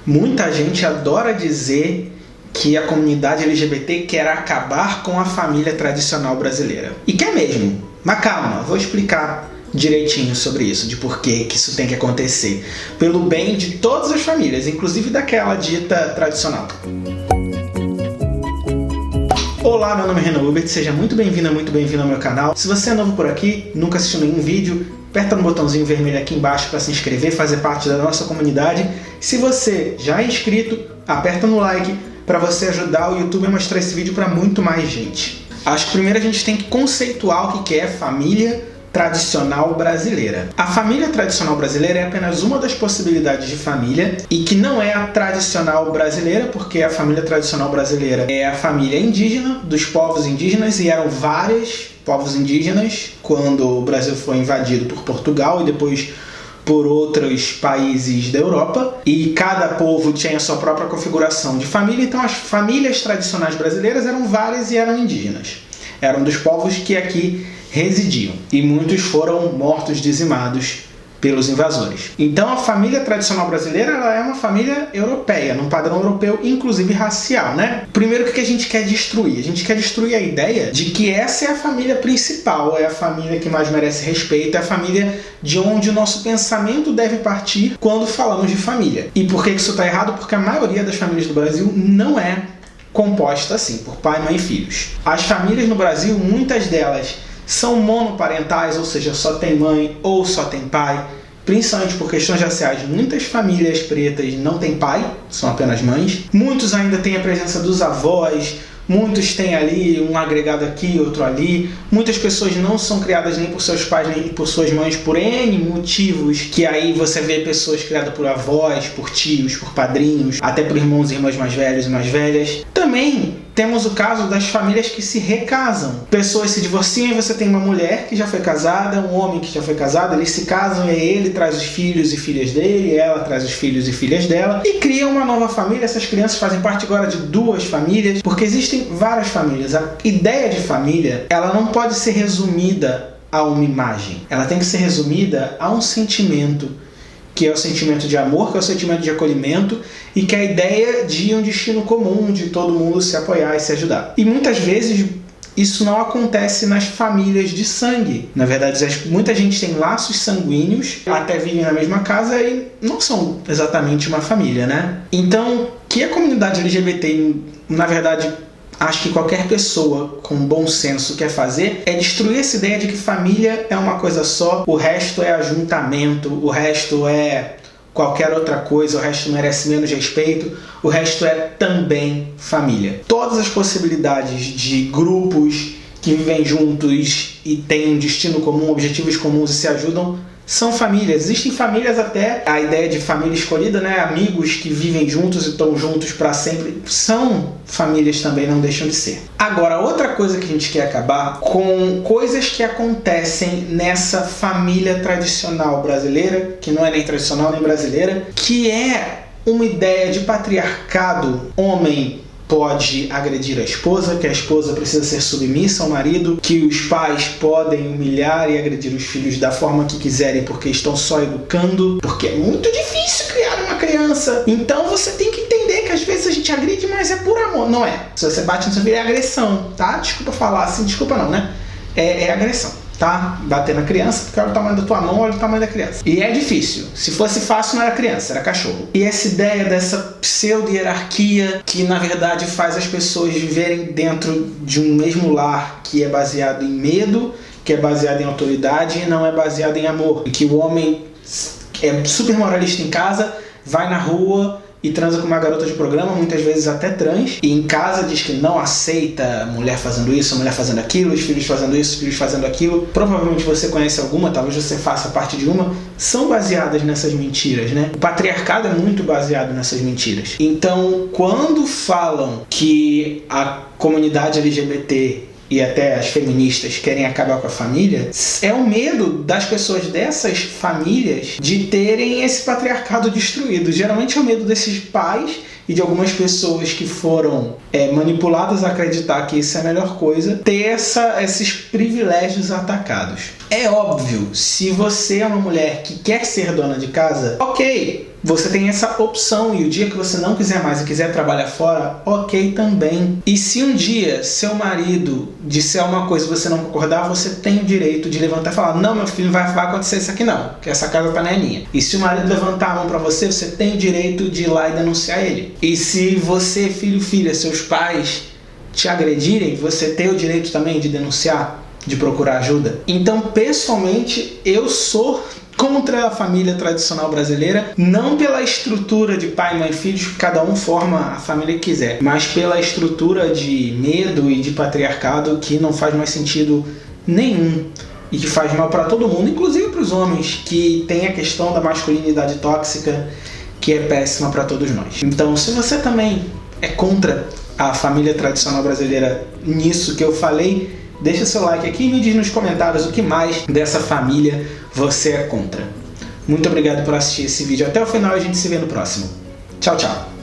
Muita gente adora dizer que a comunidade LGBT quer acabar com a família tradicional brasileira. E quer mesmo. Mas calma, vou explicar direitinho sobre isso, de por que isso tem que acontecer. Pelo bem de todas as famílias, inclusive daquela dita tradicional. Olá, meu nome é Renan Hubert, seja muito bem-vindo ao meu canal. Se você é novo por aqui, nunca assistiu nenhum vídeo, aperta no botãozinho vermelho aqui embaixo para se inscrever, fazer parte da nossa comunidade. Se você já é inscrito, aperta no like para você ajudar o YouTube a mostrar esse vídeo para muito mais gente. Acho que primeiro a gente tem que conceituar o que é família tradicional brasileira. A família tradicional brasileira é apenas uma das possibilidades de família e que não é a tradicional brasileira, porque a família tradicional brasileira é a família indígena, dos povos indígenas, e eram vários povos indígenas quando o Brasil foi invadido por Portugal e depois por outros países da Europa, e cada povo tinha a sua própria configuração de família. Então as famílias tradicionais brasileiras eram várias e eram indígenas. Eram dos povos que aqui residiam, e muitos foram mortos, dizimados pelos invasores. Então a família tradicional brasileira ela é uma família europeia, num padrão europeu, inclusive racial, né? Primeiro, o que a gente quer destruir? A gente quer destruir a ideia de que essa é a família principal, é a família que mais merece respeito, é a família de onde o nosso pensamento deve partir quando falamos de família. E por que isso está errado? Porque a maioria das famílias do Brasil não é composta assim, por pai, mãe e filhos. As famílias no Brasil, muitas delas são monoparentais, ou seja, só tem mãe ou só tem pai, principalmente por questões raciais. Muitas famílias pretas não têm pai, são apenas mães. Muitos ainda têm a presença dos avós, muitos têm ali um agregado aqui, outro ali. Muitas pessoas não são criadas nem por seus pais, nem por suas mães, por N motivos, que aí você vê pessoas criadas por avós, por tios, por padrinhos, até por irmãos e irmãs mais velhos e mais velhas. Também temos o caso das famílias que se recasam. Pessoas se divorciam e você tem uma mulher que já foi casada, um homem que já foi casado, eles se casam e aí ele traz os filhos e filhas dele, ela traz os filhos e filhas dela e cria uma nova família. Essas crianças fazem parte agora de duas famílias, porque existem várias famílias. A ideia de família, ela não pode ser resumida a uma imagem. Ela tem que ser resumida a um sentimento, que é o sentimento de amor, que é o sentimento de acolhimento, e que é a ideia de um destino comum, de todo mundo se apoiar e se ajudar. E muitas vezes isso não acontece nas famílias de sangue. Na verdade, muita gente tem laços sanguíneos, até vivem na mesma casa e não são exatamente uma família, né? Então, que a comunidade LGBT, na verdade, acho que qualquer pessoa com bom senso quer fazer é destruir essa ideia de que família é uma coisa só, o resto é ajuntamento, o resto é qualquer outra coisa, o resto merece menos respeito, o resto é também família. Todas as possibilidades de grupos que vivem juntos e têm um destino comum, objetivos comuns e se ajudam, são famílias. Existem famílias, até a ideia de família escolhida, né? Amigos que vivem juntos e estão juntos para sempre, são famílias também, não deixam de ser. Agora, outra coisa que a gente quer acabar com coisas que acontecem nessa família tradicional brasileira, que não é nem tradicional nem brasileira, que é uma ideia de patriarcado. Homem pode agredir a esposa, que a esposa precisa ser submissa ao marido, que os pais podem humilhar e agredir os filhos da forma que quiserem porque estão só educando, porque é muito difícil criar uma criança. Então você tem que entender que às vezes a gente agride, mas é por amor, não é? Se você bate no seu filho é agressão, tá? Desculpa falar assim, desculpa não, né? É agressão. Tá? Bater na criança, porque olha o tamanho da tua mão, olha o tamanho da criança. E é difícil. Se fosse fácil, não era criança, era cachorro. E essa ideia dessa pseudo-hierarquia que, na verdade, faz as pessoas viverem dentro de um mesmo lar que é baseado em medo, que é baseado em autoridade e não é baseado em amor. E que o homem é super moralista em casa, vai na rua e transa com uma garota de programa, muitas vezes até trans, e em casa diz que não aceita a mulher fazendo isso, a mulher fazendo aquilo, os filhos fazendo isso, os filhos fazendo aquilo. Provavelmente você conhece alguma, talvez você faça parte de uma. São baseadas nessas mentiras, né? O patriarcado é muito baseado nessas mentiras. Então, quando falam que a comunidade LGBT e até as feministas querem acabar com a família, é o medo das pessoas dessas famílias de terem esse patriarcado destruído. Geralmente é o medo desses pais e de algumas pessoas que foram manipuladas a acreditar que isso é a melhor coisa, ter esses privilégios atacados. É óbvio, se você é uma mulher que quer ser dona de casa, ok, você tem essa opção, e o dia que você não quiser mais e quiser trabalhar fora, ok também. E se um dia seu marido disser uma coisa e você não concordar, você tem o direito de levantar e falar: não, meu filho, vai acontecer isso aqui não, que essa casa tá nem minha. E se o marido levantar a mão pra você, você tem o direito de ir lá e denunciar ele. E se você, filho, filha, seus pais te agredirem, você tem o direito também de denunciar, de procurar ajuda. Então, pessoalmente, eu sou contra a família tradicional brasileira, não pela estrutura de pai, mãe, filhos, que cada um forma a família que quiser, mas pela estrutura de medo e de patriarcado que não faz mais sentido nenhum e que faz mal para todo mundo, inclusive para os homens, que tem a questão da masculinidade tóxica, que é péssima para todos nós. Então, se você também é contra a família tradicional brasileira nisso que eu falei, deixa seu like aqui e me diz nos comentários o que mais dessa família você é contra. Muito obrigado por assistir esse vídeo até o final e a gente se vê no próximo. Tchau, tchau!